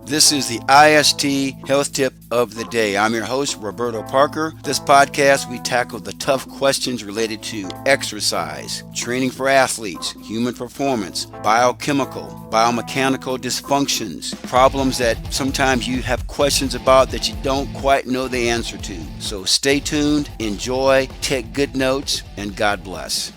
This is the IST Health Tip of the Day. I'm your host, Roberto Parker. This podcast, we tackle the tough questions related to exercise, training for athletes, human performance, biochemical, biomechanical dysfunctions, problems that sometimes you have questions about that you don't quite know the answer to. So stay tuned, enjoy, take good notes, and God bless.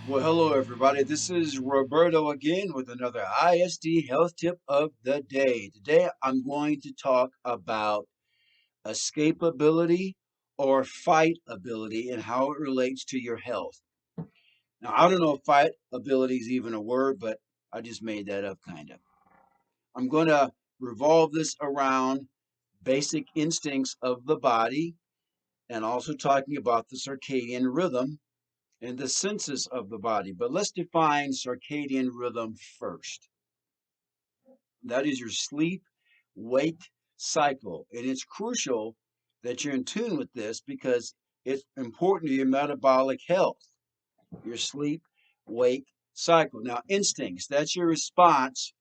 Well, hello, everybody. This is Roberto again with another ISD Health Tip of the Day. Today, I'm going to talk about escapeability or fightability and how it relates to your health. Now, I don't know if fightability is even a word, but I just made that up kind of. I'm going to revolve this around basic instincts of the body and also talking about the circadian rhythm and the senses of the body. But let's define circadian rhythm first. That is your sleep wake cycle. And it's crucial that you're in tune with this because it's important to your metabolic health, your sleep wake cycle. Now, instincts, that's your response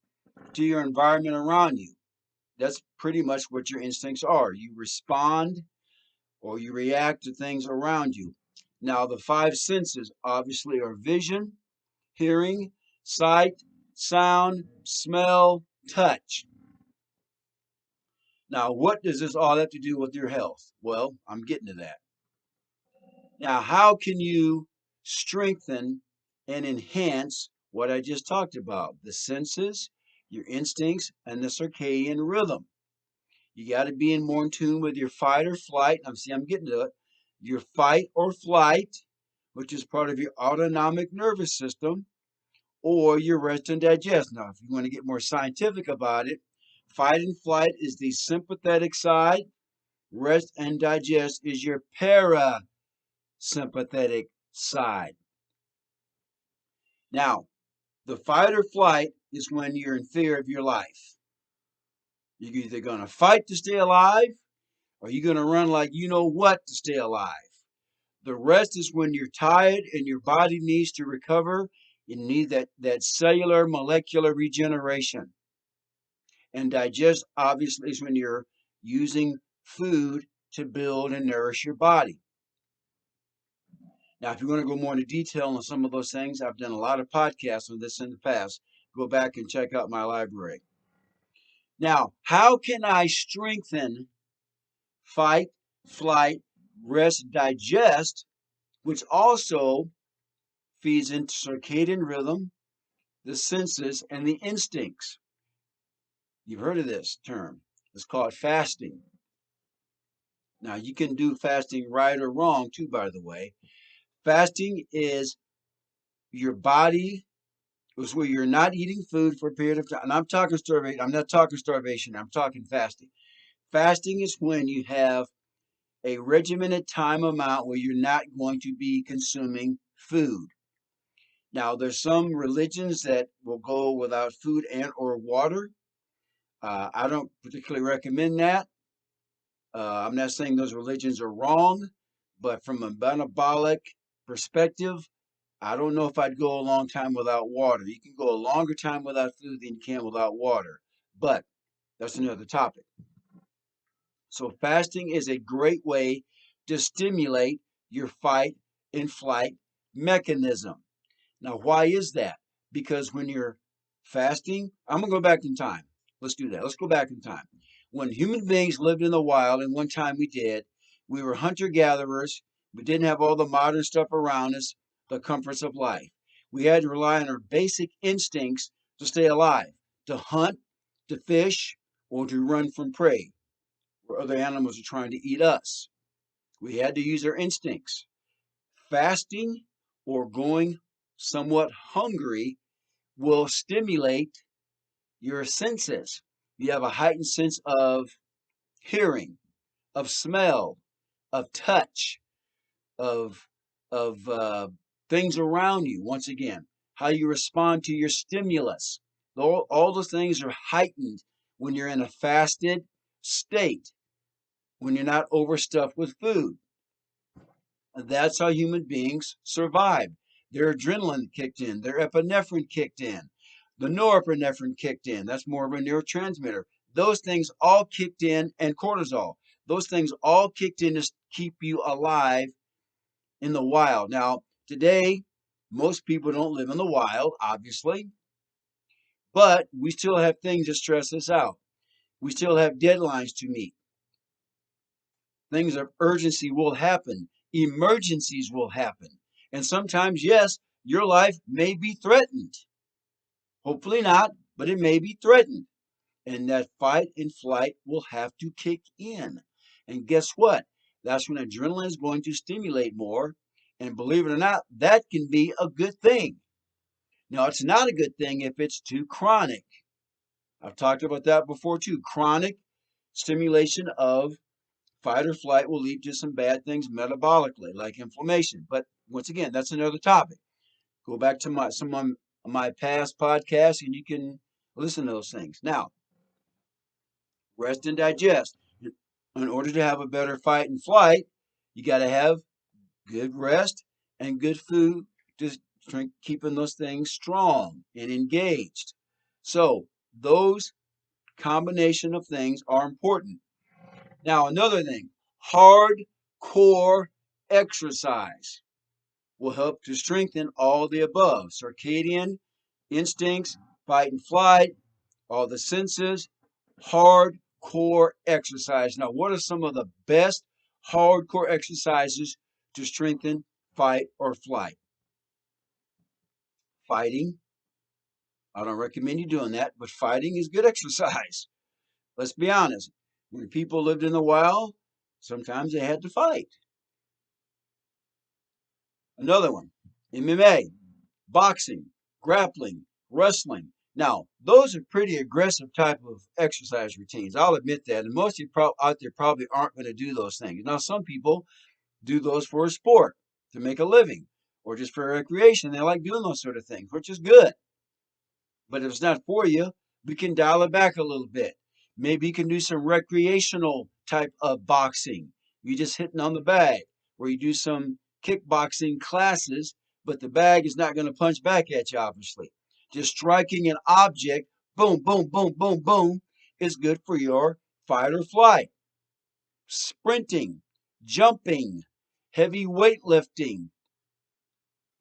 to your environment around you. That's pretty much what your instincts are. You respond or you react to things around you. Now, the five senses obviously are vision, hearing, sight, sound, smell, touch. Now, what does this all have to do with your health? Well, I'm getting to that. Now, how can you strengthen and enhance what I just talked about? The senses, your instincts, and the circadian rhythm. You got to be in more in tune with your fight or flight. I'm getting to it. Your fight or flight, which is part of your autonomic nervous system, or your rest and digest. Now, if you want to get more scientific about it, fight and flight is the sympathetic side, rest and digest is your parasympathetic side. Now, the fight or flight is when you're in fear of your life. You're either going to fight to stay alive or you're going to run like you know what to stay alive. The rest is when you're tired and your body needs to recover. You need that cellular molecular regeneration. And digest, obviously, is when you're using food to build and nourish your body. Now, if you want to go more into detail on some of those things, I've done a lot of podcasts on this in the past. Go back and check out my library. Now, how can I strengthen fight, flight, rest, digest, which also feeds into circadian rhythm, the senses, and the instincts? You've heard of this term. It's called fasting. Now, you can do fasting right or wrong, too, by the way. Fasting is your body, is where you're not eating food for a period of time. And I'm talking starvation. I'm not talking starvation. I'm talking fasting. Fasting is when you have a regimented time amount where you're not going to be consuming food. Now, there's some religions that will go without food and or water. I don't particularly recommend that. I'm not saying those religions are wrong, but from a metabolic perspective, I don't know if I'd go a long time without water. You can go a longer time without food than you can without water, but that's another topic. So, fasting is a great way to stimulate your fight and flight mechanism. Now, why is that? Because when you're fasting, I'm going to go back in time. Let's do that. Let's go back in time. When human beings lived in the wild, and one time we did, we were hunter gatherers. We didn't have all the modern stuff around us, the comforts of life. We had to rely on our basic instincts to stay alive, to hunt, to fish, or to run from prey, where other animals are trying to eat us. We had to use our instincts. Fasting or going somewhat hungry will stimulate your senses. You have a heightened sense of hearing, of smell, of touch, of of things around you. Once again, how you respond to your stimulus. All those things are heightened when you're in a fasted state, when you're not overstuffed with food. And that's how human beings survived. Their adrenaline kicked in, their epinephrine kicked in, the norepinephrine kicked in. That's more of a neurotransmitter. those things all kicked in, and cortisol. Those things all kicked in to keep you alive in the wild. Now, today, most people don't live in the wild, obviously, but we still have things that stress us out. We still have deadlines to meet. Things of urgency will happen. Emergencies will happen. And sometimes, yes, your life may be threatened. Hopefully not, but it may be threatened. And that fight and flight will have to kick in. And guess what? That's when adrenaline is going to stimulate more. And believe it or not, that can be a good thing. Now, it's not a good thing if it's too chronic. I've talked about that before too. Chronic stimulation of fight or flight will lead to some bad things metabolically, like inflammation. But once again, that's another topic. Go back to some of my past podcasts and you can listen to those things. Now, rest and digest. In order to have a better fight and flight, you got to have good rest and good food to keeping those things strong and engaged. So those combination of things are important. Now, another thing, hardcore exercise will help to strengthen all the above. Circadian instincts, fight and flight, all the senses, hardcore exercise. Now, what are some of the best hardcore exercises to strengthen fight or flight? Fighting. I don't recommend you doing that, but fighting is good exercise. Let's be honest. When people lived in the wild, sometimes they had to fight. Another one, MMA, boxing, grappling, wrestling. Now, those are pretty aggressive type of exercise routines. I'll admit that. And most of you out there probably aren't going to do those things. Now, some people do those for a sport, to make a living, or just for recreation. They like doing those sort of things, which is good. But if it's not for you, we can dial it back a little bit. Maybe you can do some recreational type of boxing. You just hitting on the bag, or you do some kickboxing classes, but the bag is not going to punch back at you, obviously. Just striking an object, boom, boom, boom, boom, boom, is good for your fight or flight. Sprinting, jumping, heavy weightlifting,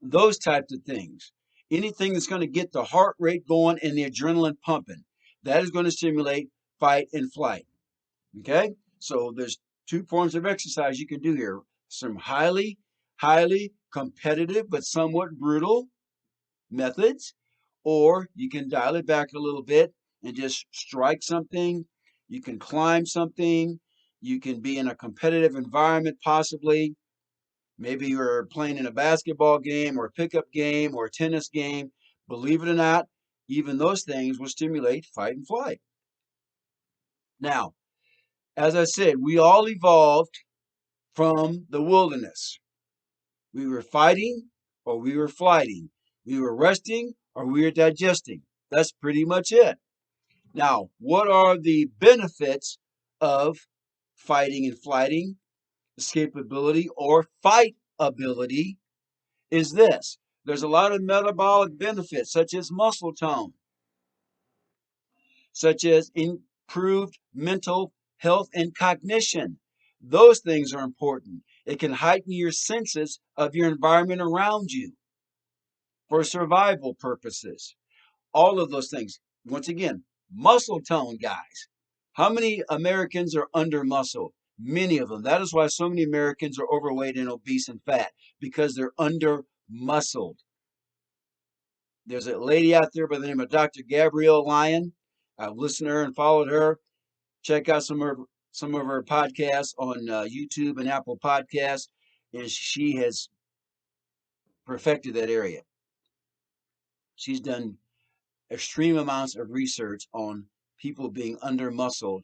those types of things. Anything that's going to get the heart rate going and the adrenaline pumping, that is going to stimulate fight and flight. Okay? So there's two forms of exercise you can do here. Some highly competitive but somewhat brutal methods, or you can dial it back a little bit and just strike something. You can climb something. You can be in a competitive environment possibly. Maybe you're playing in a basketball game or a pickup game or a tennis game. Believe it or not, even those things will stimulate fight and flight. Now, as I said, we all evolved from the wilderness. We were fighting or we were flighting. We were resting or we were digesting. That's pretty much it. Now, what are the benefits of fighting and flighting, escapeability, or fightability? Is this. There's a lot of metabolic benefits, such as muscle tone, such as improved mental health and cognition. Those things are important. It can heighten your senses of your environment around you for survival purposes. All of those things. Once again, muscle tone, guys. How many Americans are under muscle? Many of them. That is why so many Americans are overweight and obese and fat, because they're under muscled. There's a lady out there by the name of Dr. Gabrielle Lyon. I've listened to her and followed her. Check out some of her podcasts on YouTube and Apple Podcasts, and she has perfected that area. She's done extreme amounts of research on people being under muscled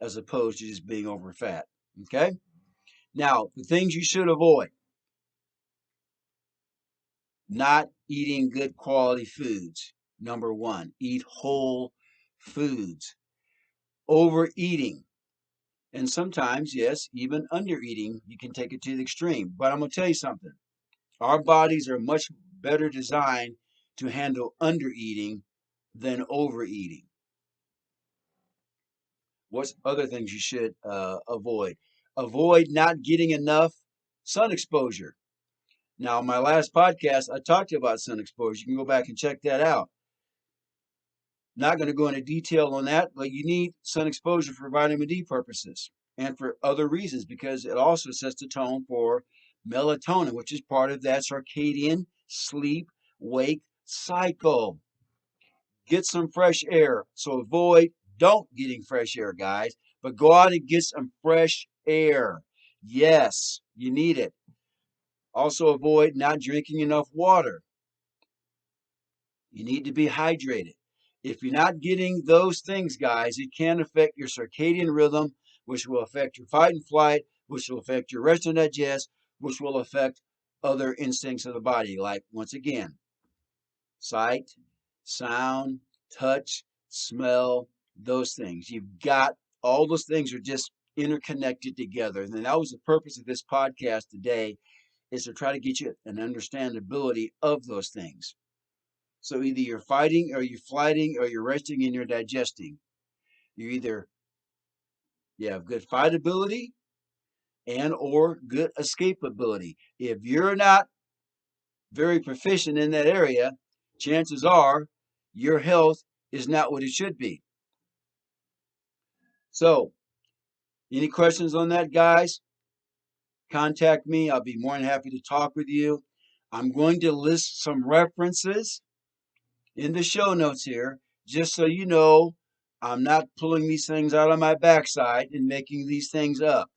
as opposed to just being over fat. Okay? Now, the things you should avoid: not eating good quality foods. Number one, eat whole foods. Overeating. And sometimes, yes, even under eating, you can take it to the extreme. But I'm going to tell you something. Our bodies are much better designed to handle under eating than overeating. What's other things you should avoid? Avoid not getting enough sun exposure. Now, in my last podcast, I talked about sun exposure. You can go back and check that out. Not going to go into detail on that, but you need sun exposure for vitamin D purposes and for other reasons because it also sets the tone for melatonin, which is part of that circadian sleep wake cycle. Get some fresh air. So don't getting fresh air, guys, but go out and get some fresh air. Yes, you need it. Also avoid not drinking enough water. You need to be hydrated. If you're not getting those things, guys, it can affect your circadian rhythm, which will affect your fight and flight, which will affect your rest and digest, which will affect other instincts of the body, like, once again, sight, sound, touch, smell, those things. You've got all those things are just interconnected together. And that was the purpose of this podcast today, is to try to get you an understandability of those things. So either you're fighting or you're flighting or you're resting and you're digesting. You have good fightability and or good escapeability. If you're not very proficient in that area, chances are your health is not what it should be. So, any questions on that, guys? Contact me. I'll be more than happy to talk with you. I'm going to list some references in the show notes here, just so you know I'm not pulling these things out of my backside and making these things up.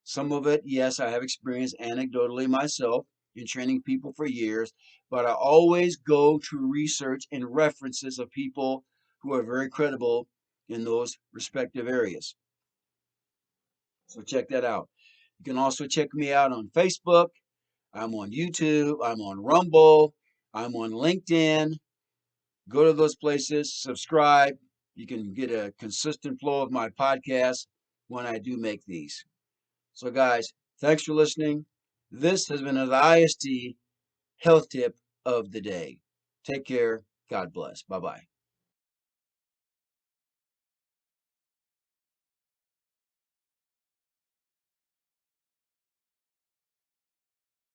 Some of it, yes, I have experienced anecdotally myself in training people for years, but I always go to research and references of people who are very credible in those respective areas. So check that out. You can also check me out on Facebook. I'm on YouTube. I'm on Rumble. I'm on LinkedIn. Go to those places, subscribe. You can get a consistent flow of my podcasts when I do make these. So, guys, thanks for listening. This has been an IST health tip of the day. Take care. God bless. Bye bye.